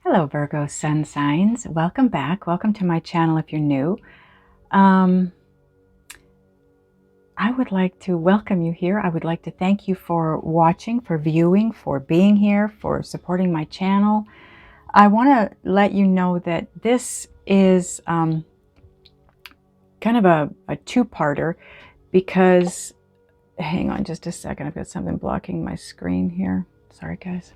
Hello, Virgo sun signs. Welcome back. Welcome to my channel if you're new. I would like to welcome you here. I would like to thank you for watching, for viewing, for being here, for supporting my channel. I want to let you know that this is kind of a two-parter because, hang on just a second, I've got something blocking my screen here. Sorry, guys.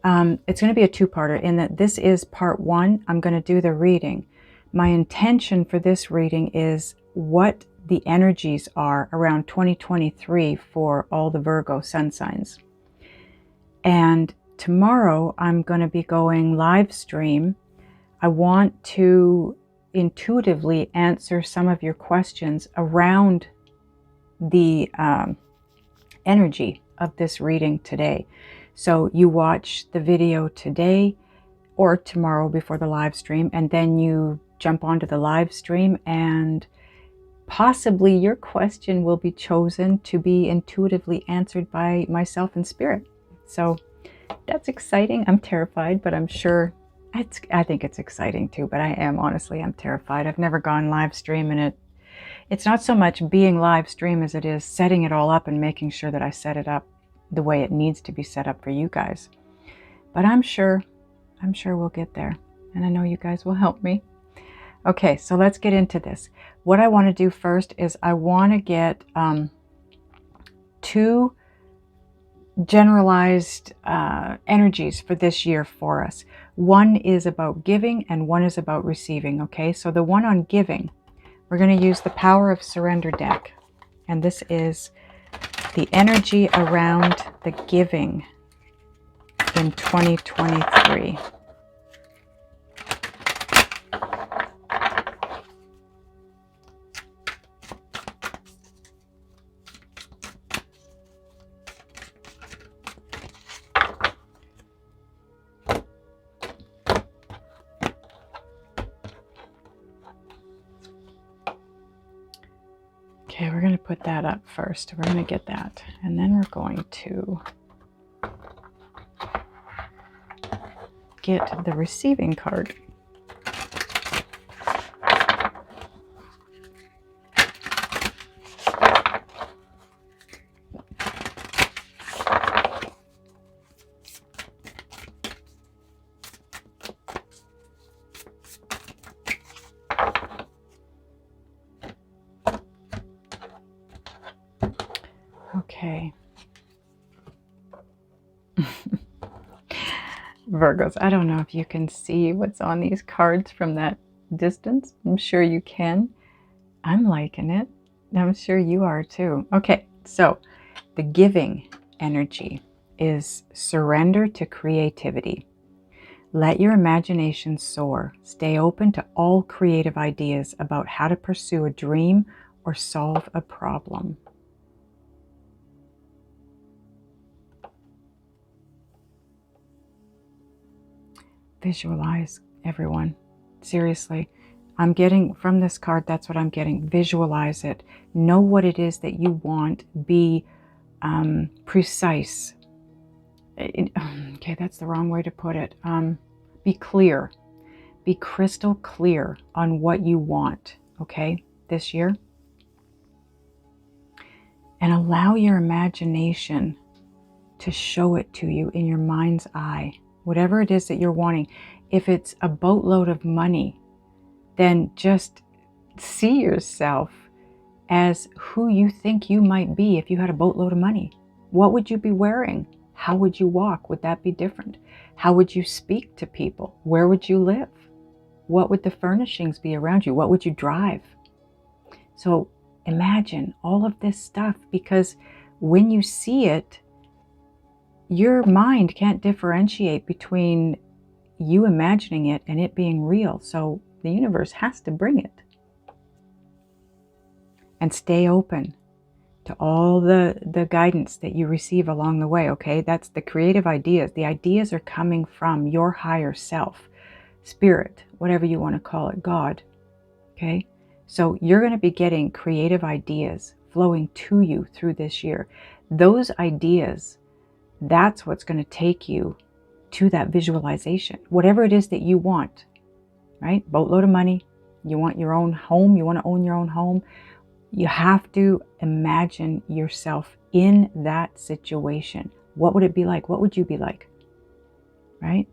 It's going to be a two-parter in that this is part one. I'm going to do the reading. My intention for this reading is what the energies are around 2023 for all the Virgo sun signs. And tomorrow I'm going to be going live stream. I want to intuitively answer some of your questions around the energy of this reading today. So you watch the video today or tomorrow before the live stream, and then you jump onto the live stream and possibly your question will be chosen to be intuitively answered by myself in spirit. So that's exciting. I'm terrified, but I'm sure I think it's exciting too, but I'm terrified. I've never gone live stream, and it's not so much being live stream as it is setting it all up and making sure that I set it up the way it needs to be set up for you guys. But I'm sure we'll get there, and I know you guys will help me. Okay, so let's get into this. What I want to do first is I want to get two generalized energies for this year for us. One is about giving and one is about receiving. Okay, so the one on giving, we're going to use the Power of Surrender deck, and this is the energy around the giving in 2023. Okay, we're going to put that up first. We're going to get that. And then we're going to get the receiving card. Okay. Virgos, I don't know if you can see what's on these cards from that distance. I'm sure you can. I'm liking it. I'm sure you are too. Okay, so the giving energy is surrender to creativity. Let your imagination soar. Stay open to all creative ideas about how to pursue a dream or solve a problem. Visualize, everyone. Seriously. I'm getting from this card, that's what I'm getting. Visualize it. Know what it is that you want. Be precise. Okay, that's the wrong way to put it. Be clear. Be crystal clear on what you want, okay, this year. And allow your imagination to show it to you in your mind's eye. Whatever it is that you're wanting. If it's a boatload of money, then just see yourself as who you think you might be if you had a boatload of money. What would you be wearing? How would you walk? Would that be different? How would you speak to people? Where would you live? What would the furnishings be around you? What would you drive? So imagine all of this stuff, because when you see it, your mind can't differentiate between you imagining it and it being real. So the universe has to bring it. And stay open to all the guidance that you receive along the way, okay? That's the creative ideas. The ideas are coming from your higher self, spirit, whatever you want to call it, God, okay? So you're going to be getting creative ideas flowing to you through this year. Those ideas, that's what's going to take you to that visualization. Whatever it is that you want, right? Boatload of money. You want your own home. You want to own your own home. You have to imagine yourself in that situation. What would it be like? What would you be like? Right?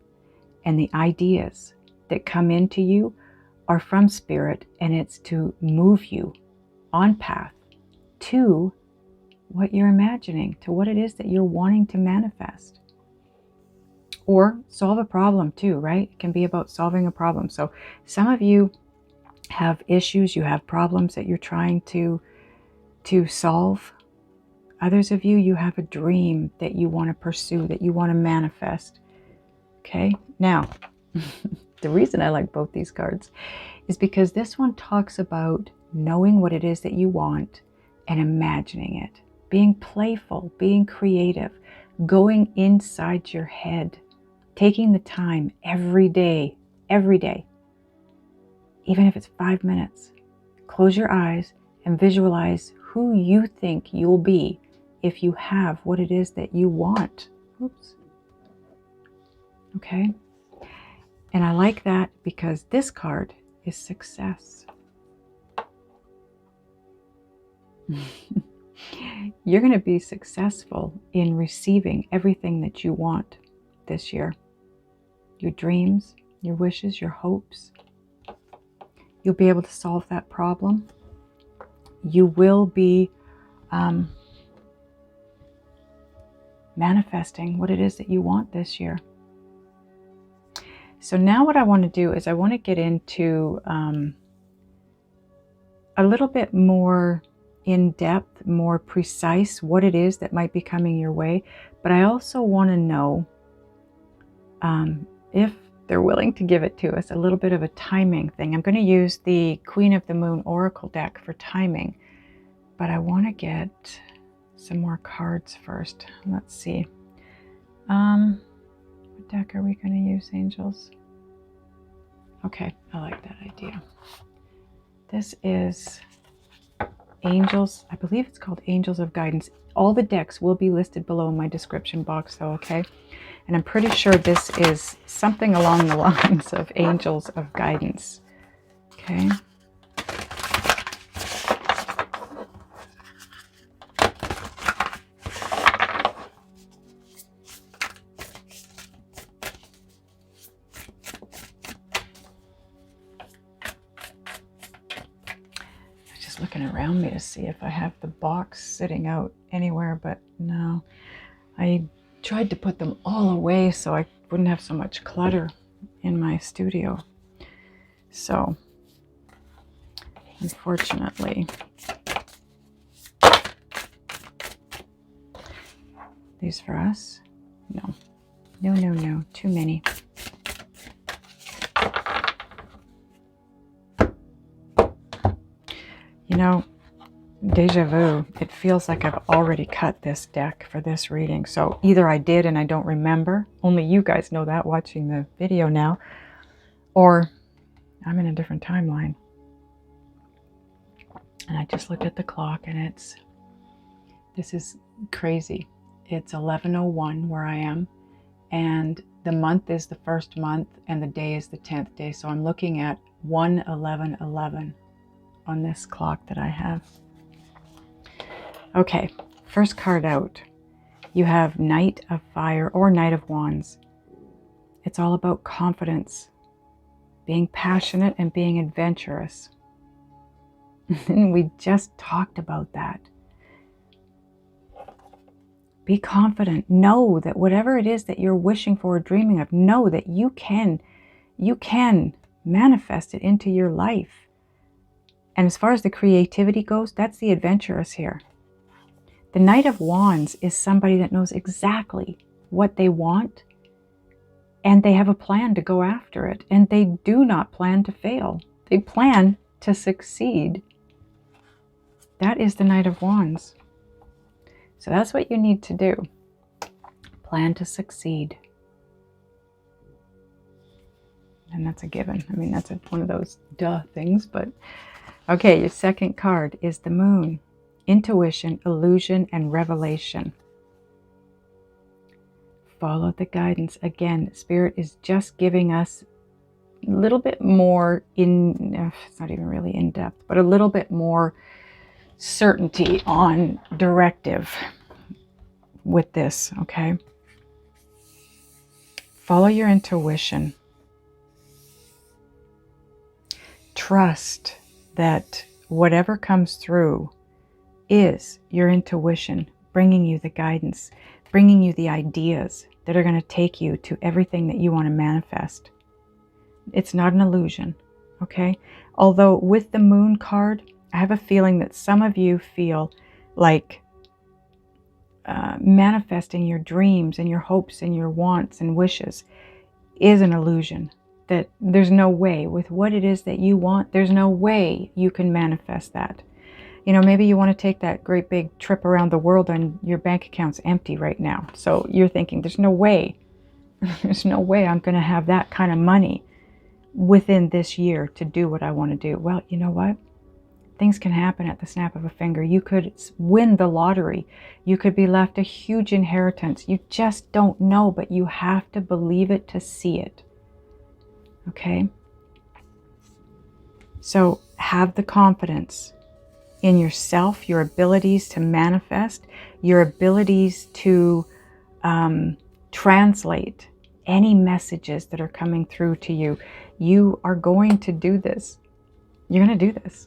And the ideas that come into you are from spirit, and it's to move you on path to what you're imagining, to what it is that you're wanting to manifest. Or solve a problem too, right? It can be about solving a problem. So some of you have issues, you have problems that you're trying to solve. Others of you have a dream that you want to pursue, that you want to manifest. Okay, now, the reason I like both these cards is because this one talks about knowing what it is that you want and imagining it, being playful, being creative, going inside your head, taking the time every day, even if it's 5 minutes, close your eyes and visualize who you think you'll be if you have what it is that you want. Oops. Okay. And I like that because this card is success. You're going to be successful in receiving everything that you want this year. Your dreams, your wishes, your hopes. You'll be able to solve that problem. You will be manifesting what it is that you want this year. So now what I want to do is I want to get into a little bit more in depth, more precise what it is that might be coming your way. But I also want to know if they're willing to give it to us, a little bit of a timing thing. I'm going to use the Queen of the Moon Oracle deck for timing, but I want to get some more cards first. Let's see. What deck are we going to use, angels? Okay, I like that idea. This is Angels, I believe it's called Angels of Guidance. All the decks will be listed below in my description box though, okay? And I'm pretty sure this is something along the lines of Angels of Guidance. Okay. Looking around me to see if I have the box sitting out anywhere, but no. I tried to put them all away so I wouldn't have so much clutter in my studio. So, unfortunately, these for us? No. No, no, no. Too many. You know, deja vu, it feels like I've already cut this deck for this reading. So either I did and I don't remember, only you guys know that watching the video now, or I'm in a different timeline. And I just looked at the clock and this is crazy. It's 11:01 where I am, and the month is the first month and the day is the 10th day. So I'm looking at 1/11/11. On this clock that I have. Okay, first card out. You have Knight of Fire or Knight of Wands. It's all about confidence, being passionate and being adventurous. And we just talked about that. Be confident. Know that whatever it is that you're wishing for or dreaming of, know that you can manifest it into your life. And as far as the creativity goes, that's the adventurous here. The Knight of Wands is somebody that knows exactly what they want, and they have a plan to go after it, and they do not plan to fail. They plan to succeed. That is the Knight of Wands. So that's what you need to do. Plan to succeed. And that's a given. I mean, that's one of those duh things, but okay, your second card is the Moon. Intuition, illusion, and revelation. follow the guidance. Again, Spirit is just giving us a little bit more it's not even really in depth, but a little bit more certainty on directive with this, okay? Follow your intuition. Trust that whatever comes through is your intuition bringing you the guidance, bringing you the ideas that are going to take you to everything that you want to manifest. It's not an illusion, okay? Although with the Moon card, I have a feeling that some of you feel like manifesting your dreams and your hopes and your wants and wishes is an illusion. That there's no way, with what it is that you want, there's no way you can manifest that. You know, maybe you want to take that great big trip around the world and your bank account's empty right now. So you're thinking, there's no way I'm going to have that kind of money within this year to do what I want to do. Well, you know what? Things can happen at the snap of a finger. You could win the lottery. You could be left a huge inheritance. You just don't know, but you have to believe it to see it. Okay? So have the confidence in yourself, your abilities to manifest, your abilities to translate any messages that are coming through to you. You are going to do this. You're going to do this.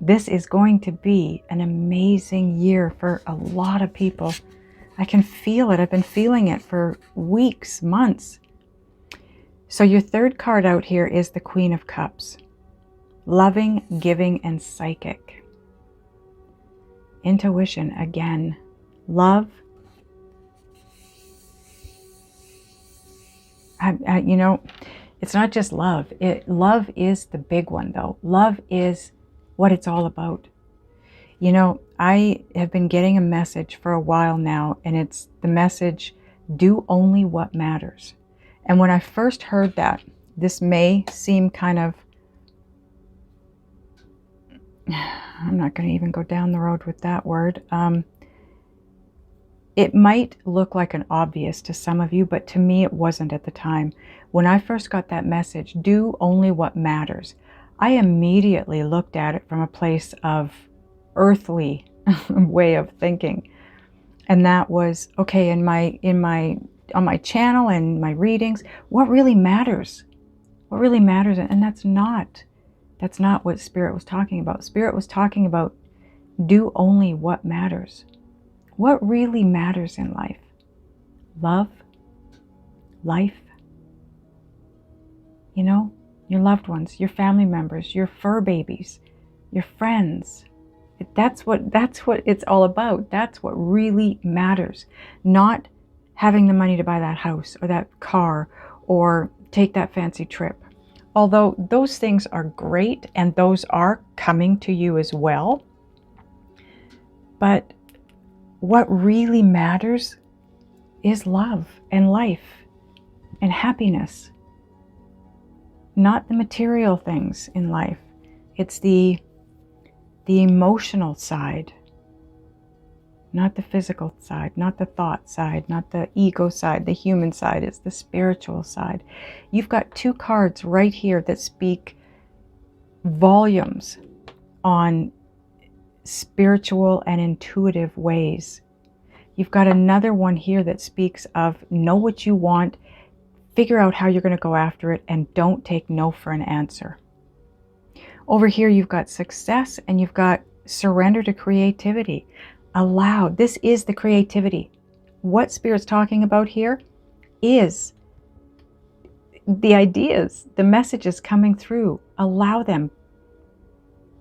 This is going to be an amazing year for a lot of people. I can feel it. I've been feeling it for weeks, months. So your third card out here is the Queen of Cups. Loving, giving, and psychic. Intuition, again. Love. You know, it's not just love. Love is the big one, though. Love is what it's all about. You know, I have been getting a message for a while now, and it's the message, do only what matters. And when I first heard that, this may seem kind of, I'm not going to even go down the road with that word. It might look like an obvious to some of you, but to me it wasn't at the time. When I first got that message, do only what matters, I immediately looked at it from a place of earthly way of thinking. And that was, okay, on my channel and my readings, what really matters? What really matters? And that's not what Spirit was talking about. Spirit was talking about do only what matters. What really matters in life? Love, life, you know, your loved ones, your family members, your fur babies, your friends. That's what it's all about. That's what really matters. Not having the money to buy that house or that car or take that fancy trip. Although those things are great and those are coming to you as well. But what really matters is love and life and happiness. Not the material things in life. It's the emotional side. Not the physical side, not the thought side, not the ego side, the human side. It's the spiritual side. You've got two cards right here that speak volumes on spiritual and intuitive ways. You've got another one here that speaks of know what you want, figure out how you're going to go after it, and don't take no for an answer. Over here you've got success and you've got surrender to creativity. Allow. This is the creativity. What Spirit's talking about here is the ideas, the messages coming through. Allow them.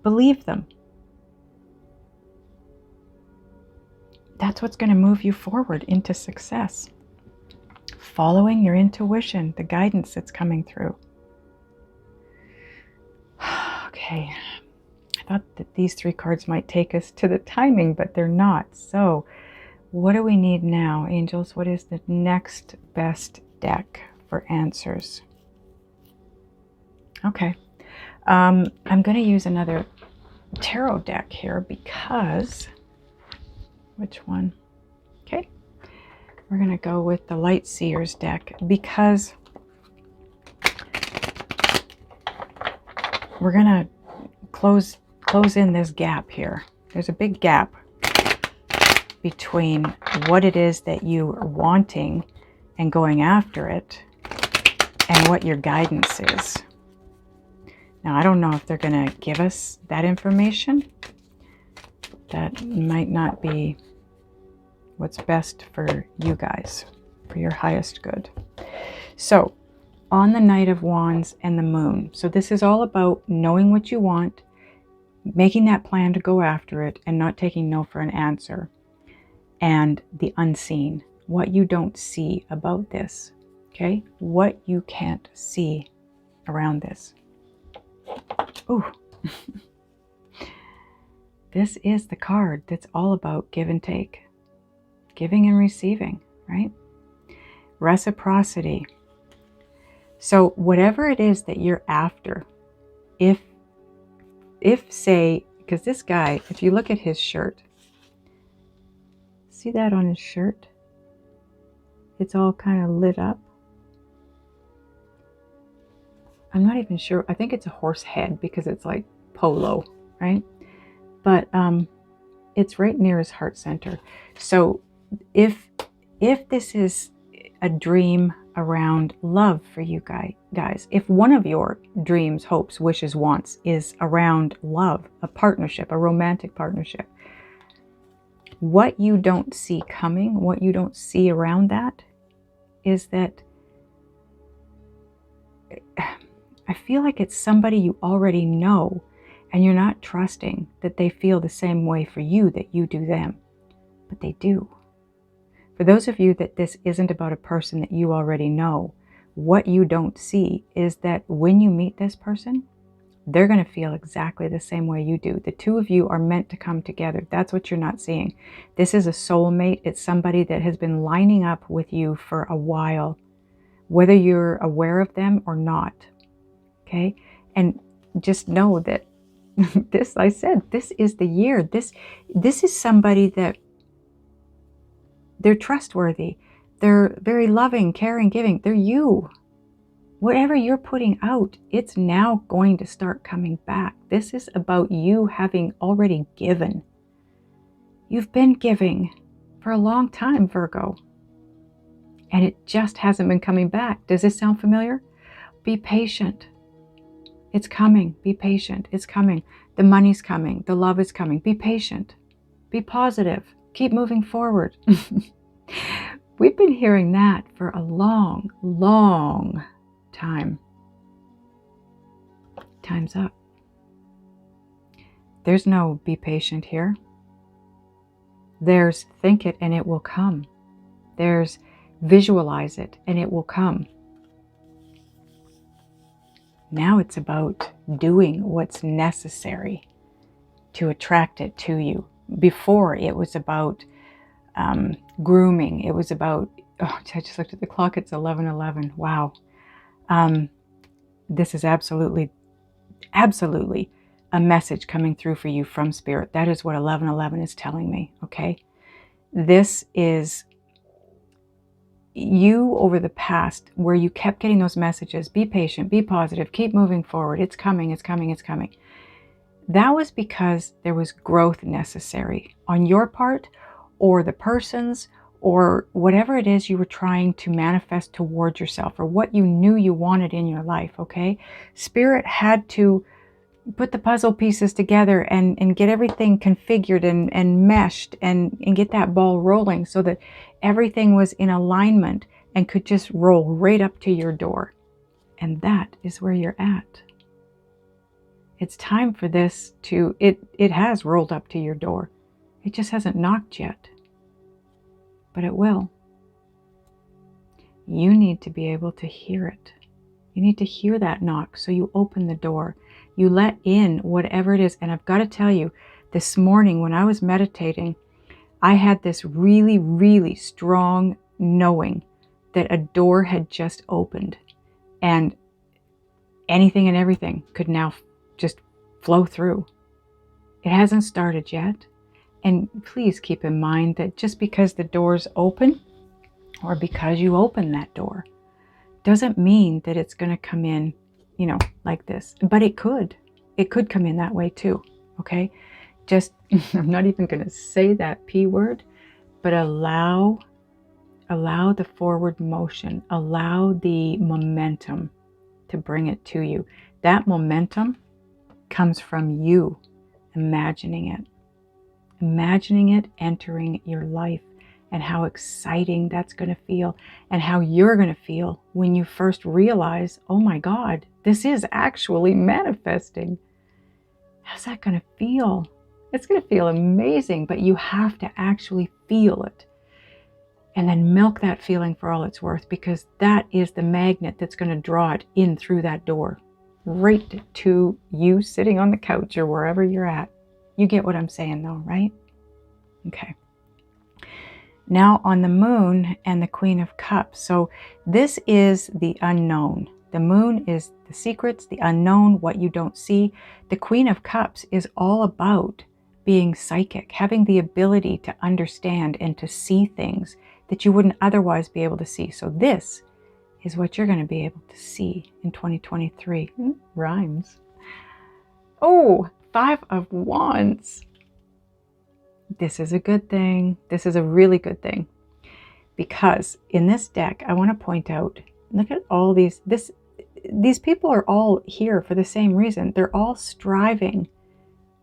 Believe them. That's what's going to move you forward into success. Following your intuition, the guidance that's coming through. Okay. I thought that these three cards might take us to the timing, but they're not. So what do we need now, angels? What is the next best deck for answers? Okay. I'm going to use another tarot deck here because, which one? Okay. We're going to go with the Light Seers deck because we're going to close in this gap here. There's a big gap between what it is that you are wanting and going after it and what your guidance is. Now, I don't know if they're going to give us that information. That might not be what's best for you guys, for your highest good. So, on the Knight of Wands and the Moon. So this is all about knowing what you want, making that plan to go after it, and not taking no for an answer. And the unseen, what you don't see about this, okay? What you can't see around this. Ooh. This is the card that's all about give and take. Giving and receiving, right? Reciprocity. So whatever it is that you're after, if say, because this guy, if you look at his shirt, see that on his shirt? It's all kind of lit up. I'm not even sure. I think it's a horse head because it's like polo, right? But it's right near his heart center. So if this is a dream around love for you guys, if one of your dreams, hopes, wishes, wants is around love, a partnership, a romantic partnership, what you don't see coming, what you don't see around that is that I feel like it's somebody you already know and you're not trusting that they feel the same way for you that you do them, but they do. For those of you that this isn't about a person that you already know, what you don't see is that when you meet this person, they're going to feel exactly the same way you do. The two of you are meant to come together. That's what you're not seeing. This is a soulmate. It's somebody that has been lining up with you for a while, whether you're aware of them or not. Okay? And just know that this, I said, this is the year. This is somebody that they're trustworthy. They're very loving, caring, giving. They're you. Whatever you're putting out, it's now going to start coming back. This is about you having already given. You've been giving for a long time, Virgo. And it just hasn't been coming back. Does this sound familiar? Be patient. It's coming. Be patient. It's coming. The money's coming. The love is coming. Be patient. Be positive. Keep moving forward. We've been hearing that for a long, long time. Time's up. There's no be patient here. There's think it and it will come. There's visualize it and it will come. Now it's about doing what's necessary to attract it to you. Before, it was about grooming. It was about, oh, I just looked at the clock, it's 11:11. Wow. This is absolutely a message coming through for you from Spirit. That is what 11:11 is telling me, okay? This is you over the past where you kept getting those messages, be patient, be positive, keep moving forward, it's coming, it's coming, it's coming. That was because there was growth necessary on your part or the person's or whatever it is you were trying to manifest towards yourself or what you knew you wanted in your life, okay? Spirit had to put the puzzle pieces together and get everything configured and meshed and get that ball rolling so that everything was in alignment and could just roll right up to your door. And that is where you're at. It's time for this to, it has rolled up to your door. It just hasn't knocked yet. But it will. You need to be able to hear it. You need to hear that knock, so you open the door. You let in whatever it is. And I've got to tell you, this morning when I was meditating, I had this really, really strong knowing that a door had just opened and anything and everything could now just flow through. It hasn't started yet. And please keep in mind that just because the door's open or because you opened that door. Doesn't mean that it's going to come in, you know, like this. But it could. It could come in that way too. Okay? Just, I'm not even going to say that P word, but allow the forward motion. Allow the momentum to bring it to you. That momentum comes from you imagining it. Imagining it entering your life, and how exciting that's going to feel, and how you're going to feel when you first realize, oh my God, this is actually manifesting. How's that going to feel? It's going to feel amazing, but you have to actually feel it. And then milk that feeling for all it's worth, because that is the magnet that's going to draw it in through that door, right to you sitting on the couch or wherever you're at. You get what I'm saying though, right? Okay. Now on the moon and the Queen of Cups. So this is the unknown. The moon is the secrets, the unknown, what you don't see. The Queen of Cups is all about being psychic, having the ability to understand and to see things that you wouldn't otherwise be able to see. So this is what you're going to be able to see in 2023. Rhymes. Oh, 5 of Wands. This is a good thing. This is a really good thing. Because in this deck, I want to point out, look at all these people are all here for the same reason. They're all striving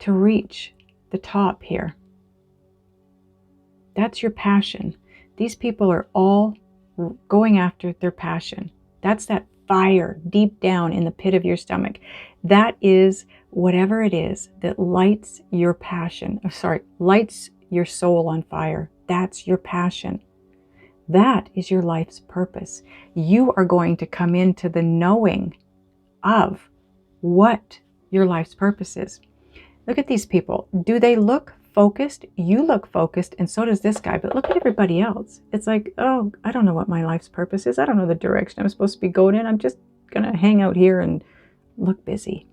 to reach the top here. That's your passion. These people are all going after their passion. That's that fire deep down in the pit of your stomach. That is whatever it is that lights your passion. Lights your soul on fire. That's your passion. That is your life's purpose. You are going to come into the knowing of what your life's purpose is. Look at these people. Do they look focused? You look focused, and so does this guy. But look at everybody else. It's like, oh, I don't know what my life's purpose is. I don't know the direction I'm supposed to be going in. I'm just going to hang out here and look busy.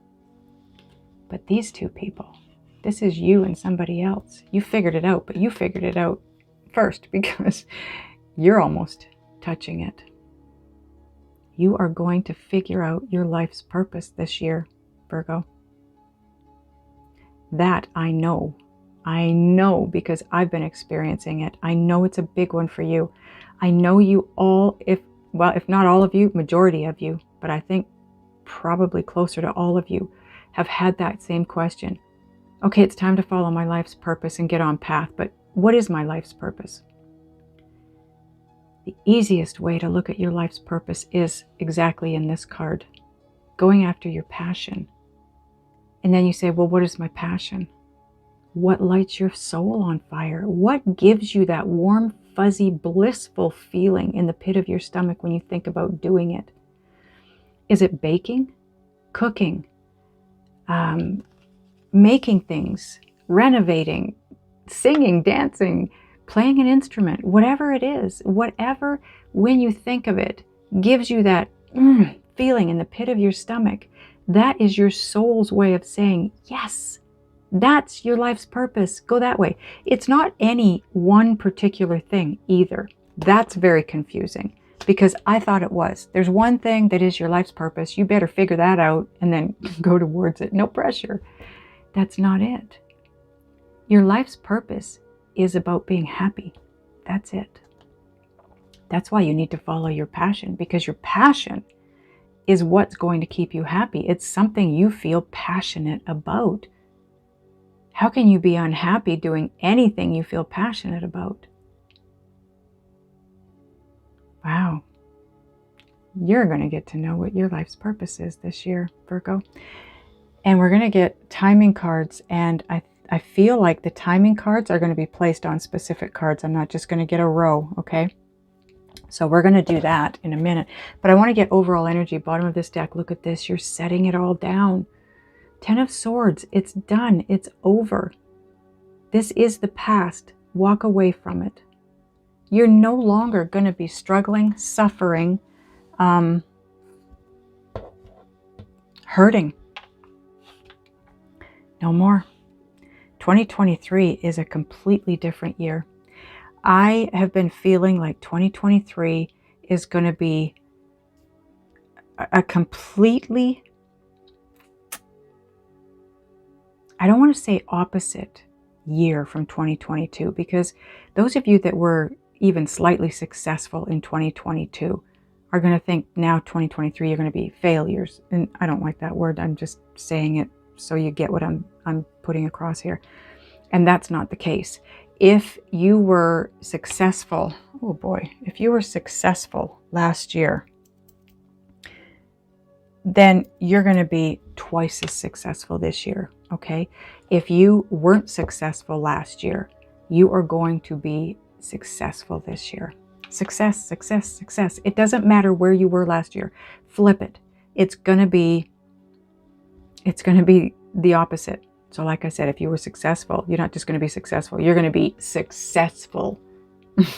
But these two people, this is you and somebody else. You figured it out, but you figured it out first because you're almost touching it. You are going to figure out your life's purpose this year, Virgo. That I know. I know because I've been experiencing it. I know it's a big one for you. I know you all, if not all of you, majority of you, but I think probably closer to all of you have had that same question. Okay, it's time to follow my life's purpose and get on path, but what is my life's purpose? The easiest way to look at your life's purpose is exactly in this card, going after your passion. And then you say, well, what is my passion? What lights your soul on fire? What gives you that warm, fuzzy, blissful feeling in the pit of your stomach when you think about doing it? Is it baking, cooking, making things, renovating, singing, dancing, playing an instrument, whatever it is, whatever, when you think of it, gives you that feeling in the pit of your stomach, that is your soul's way of saying, yes, that's your life's purpose. Go that way. It's not any one particular thing either. That's very confusing because I thought it was. There's one thing that is your life's purpose. You better figure that out and then go towards it. No pressure. That's not it. Your life's purpose is about being happy. That's it. That's why you need to follow your passion, because your passion is what's going to keep you happy. It's something you feel passionate about. How can you be unhappy doing anything you feel passionate about? Wow. You're going to get to know what your life's purpose is this year, Virgo. And we're going to get timing cards, and I feel like the timing cards are going to be placed on specific cards. I'm not just going to get a row, okay? So we're going to do that in a minute. But I want to get overall energy. Bottom of this deck, look at this. You're setting it all down. 10 of Swords. It's done. It's over. This is the past. Walk away from it. You're no longer going to be struggling, suffering, hurting. No more. 2023 is a completely different year. I have been feeling like 2023 is going to be a completely, I don't want to say opposite year from 2022, because those of you that were even slightly successful in 2022 are going to think now 2023 you're going to be failures. And I don't like that word. I'm just saying it so you get what I'm putting across here. And that's not the case. If you were successful, oh boy, if you were successful last year, then you're going to be twice as successful this year, okay? If you weren't successful last year, you are going to be successful this year. Success, success, success. It doesn't matter where you were last year. Flip it. It's going to be the opposite. So like I said, if you were successful, you're not just going to be successful, you're going to be successful.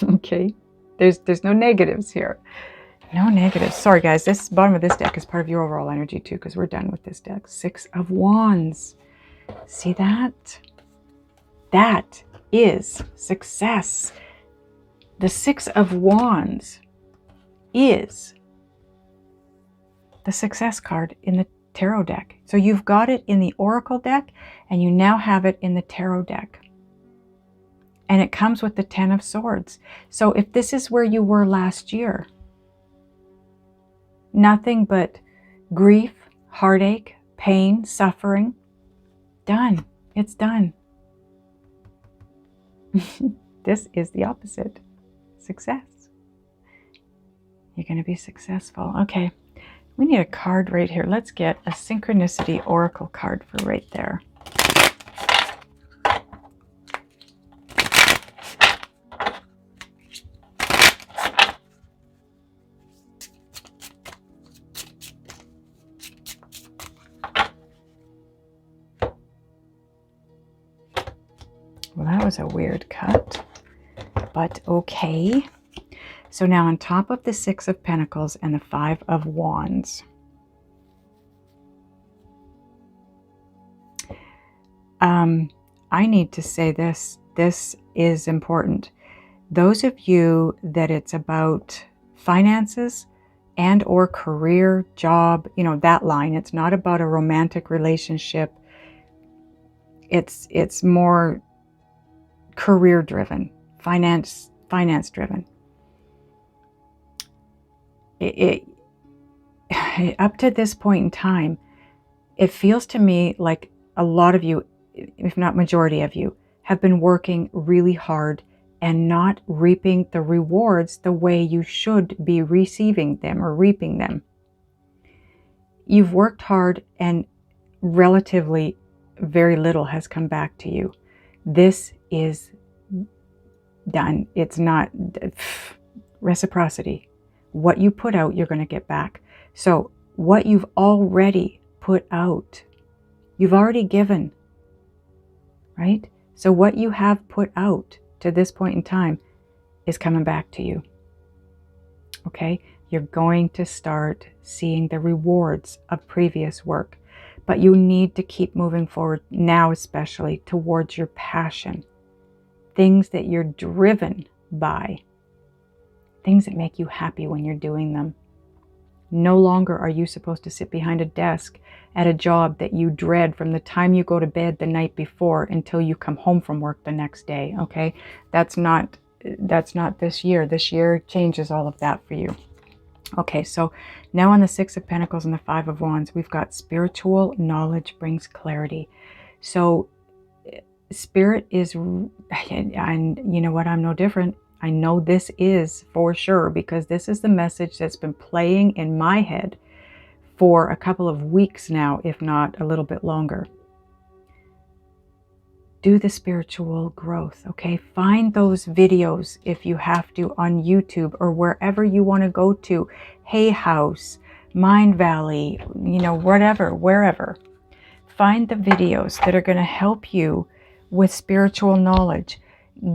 Okay? There's no negatives here. No negatives. Sorry guys, this bottom of this deck is part of your overall energy too, because we're done with this deck. 6 of Wands. See that? That is success. The 6 of Wands is the success card in the tarot deck. So you've got it in the Oracle deck and you now have it in the tarot deck. And it comes with the 10 of Swords. So if this is where you were last year, nothing but grief, heartache, pain, suffering, done. It's done. This is the opposite. Success. You're going to be successful. Okay. We need a card right here. Let's get a Synchronicity Oracle card for right there. Well, that was a weird cut, but okay. So now on top of the 6 of Pentacles and the 5 of Wands, I need to say this. This is important. Those of you that it's about finances and or career, job, you know, that line. It's not about a romantic relationship. It's more career driven, finance driven. Up to this point in time, it feels to me like a lot of you, if not majority of you, have been working really hard and not reaping the rewards the way you should be receiving them or reaping them. You've worked hard and relatively very little has come back to you. This is done. It's not reciprocity. What you put out, you're going to get back. So what you've already put out, you've already given, right? So what you have put out to this point in time is coming back to you. Okay? You're going to start seeing the rewards of previous work, but you need to keep moving forward now, especially towards your passion, things that you're driven by, things that make you happy when you're doing them. No longer are you supposed to sit behind a desk at a job that you dread from the time you go to bed the night before until you come home from work the next day, okay? That's not this year. This year changes all of that for you. Okay, so now on the 6 of Pentacles and the 5 of Wands, we've got spiritual knowledge brings clarity. So spirit is, and you know what, I'm no different. I know this is for sure because this is the message that's been playing in my head for a couple of weeks now, if not a little bit longer. Do the spiritual growth, okay? Find those videos if you have to on YouTube or wherever you want to go to. Hay House, Mind Valley, you know, whatever, wherever. Find the videos that are going to help you with spiritual knowledge,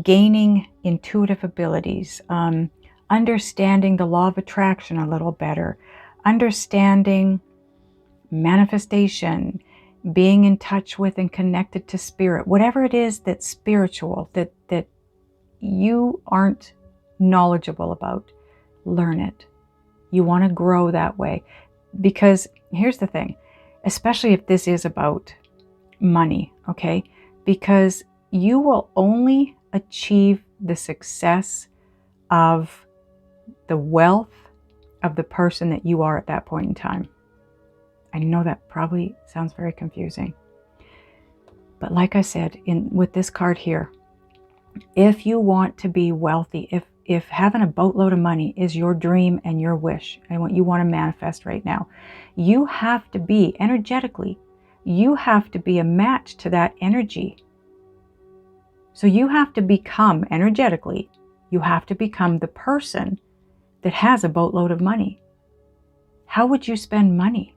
gaining intuitive abilities, understanding the law of attraction a little better, understanding manifestation, being in touch with and connected to spirit, whatever it is that's spiritual, that you aren't knowledgeable about, learn it. You want to grow that way. Because here's the thing, especially if this is about money, okay? Because you will only achieve the success of the wealth of the person that you are at that point in time. I know that probably sounds very confusing. But like I said, with this card here, if you want to be wealthy, if having a boatload of money is your dream and your wish and what you want to manifest right now, you have to be energetically, you have to be a match to that energy. So you have to become energetically, you have to become the person that has a boatload of money. How would you spend money?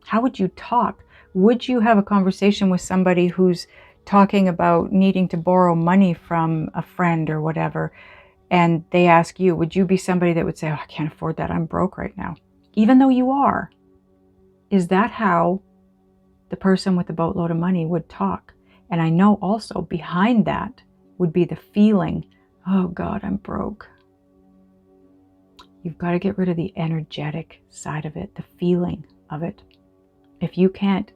How would you talk? Would you have a conversation with somebody who's talking about needing to borrow money from a friend or whatever, and they ask you, would you be somebody that would say, oh, I can't afford that, I'm broke right now, even though you are? Is that how the person with the boatload of money would talk? And I know also behind that would be the feeling, oh God, I'm broke. You've got to get rid of the energetic side of it, the feeling of it. If you can't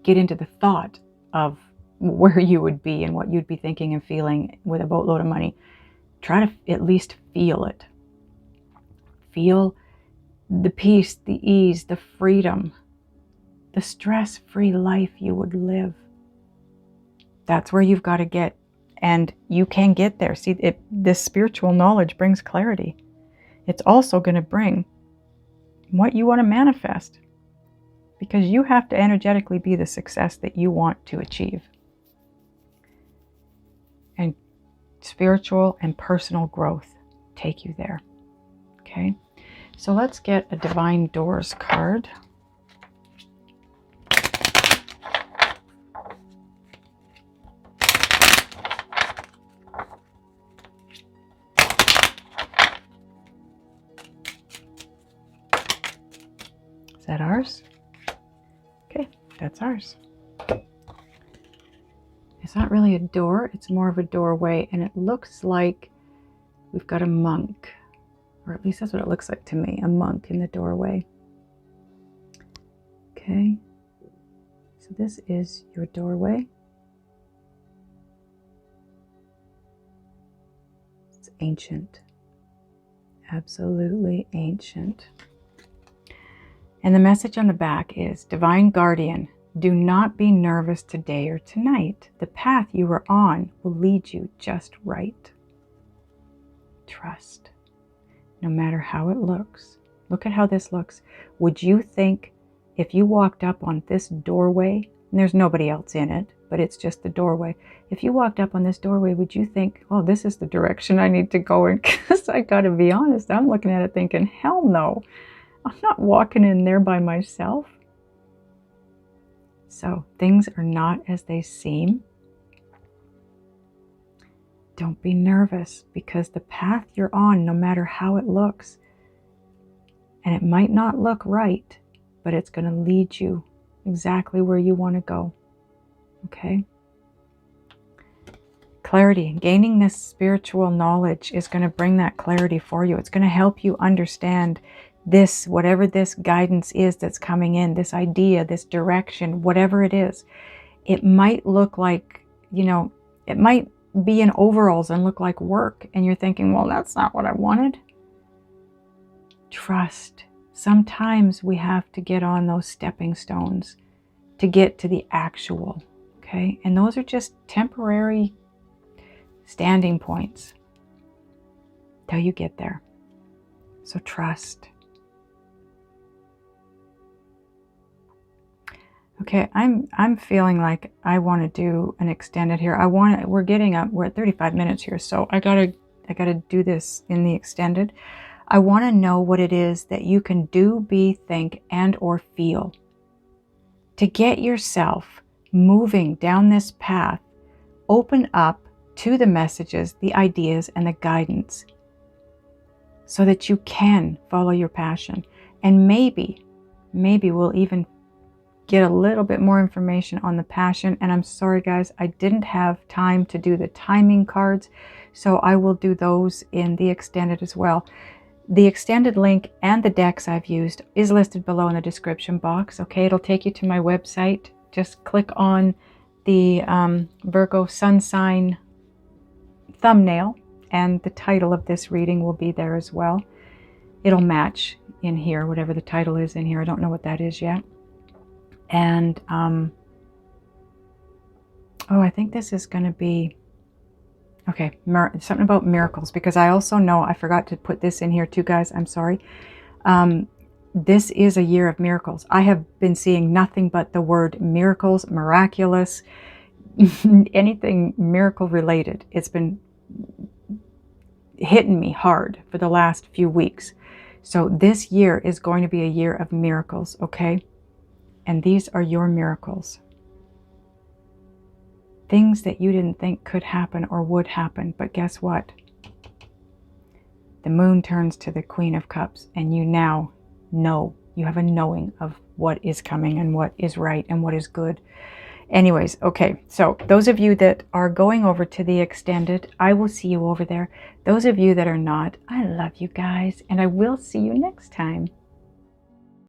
get into the thought of where you would be and what you'd be thinking and feeling with a boatload of money, try to at least feel it. Feel the peace, the ease, the freedom, the stress-free life you would live. That's where you've got to get, and you can get there. See, this spiritual knowledge brings clarity. It's also going to bring what you want to manifest, because you have to energetically be the success that you want to achieve. And spiritual and personal growth take you there. Okay, so let's get a Divine Doors card. Is that ours? Okay, that's ours. It's not really a door, it's more of a doorway, and it looks like we've got a monk, or at least that's what it looks like to me, a monk in the doorway. Okay, so this is your doorway. It's ancient, absolutely ancient. And the message on the back is, Divine Guardian, do not be nervous today or tonight. The path you are on will lead you just right. Trust, no matter how it looks. Look at how this looks. Would you think if you walked up on this doorway, and there's nobody else in it, but it's just the doorway. If you walked up on this doorway, would you think, oh, this is the direction I need to go in? Because I got to be honest, I'm looking at it thinking, hell no. I'm not walking in there by myself. So things are not as they seem. Don't be nervous, because the path you're on, no matter how it looks, and it might not look right, but it's going to lead you exactly where you want to go. Okay? Clarity. Gaining this spiritual knowledge is going to bring that clarity for you. It's going to help you understand this, whatever this guidance is that's coming in, this idea, this direction, whatever it is. It might look like, it might be in overalls and look like work, and you're thinking, well, that's not what I wanted. Trust. Sometimes we have to get on those stepping stones to get to the actual, okay? And those are just temporary standing points till you get there. So trust. Okay, I'm feeling like I want to do an extended here. We're at 35 minutes here, so I gotta do this in the extended. I want to know what it is that you can do, be, think, and or feel to get yourself moving down this path. Open up to the messages, the ideas, and the guidance so that you can follow your passion. And maybe we'll even get a little bit more information on the Passion. And I'm sorry, guys, I didn't have time to do the timing cards, so I will do those in the extended as well. The extended link and the decks I've used is listed below in the description box. Okay, it'll take you to my website. Just click on the Virgo sun sign thumbnail, and the title of this reading will be there as well. It'll match in here, whatever the title is in here. I don't know what that is yet. And oh, I think this is going to be okay, something about miracles, because I also know I forgot to put this in here too, guys. I'm sorry. This is a year of miracles. I have been seeing nothing but the word miracles, miraculous, anything miracle related. It's been hitting me hard for the last few weeks. So this year is going to be a year of miracles, okay? And these are your miracles. Things that you didn't think could happen or would happen, but guess what? The moon turns to the Queen of Cups, and you now know. You have a knowing of what is coming and what is right and what is good. Anyways, okay, so those of you that are going over to the extended, I will see you over there. Those of you that are not, I love you guys, and I will see you next time.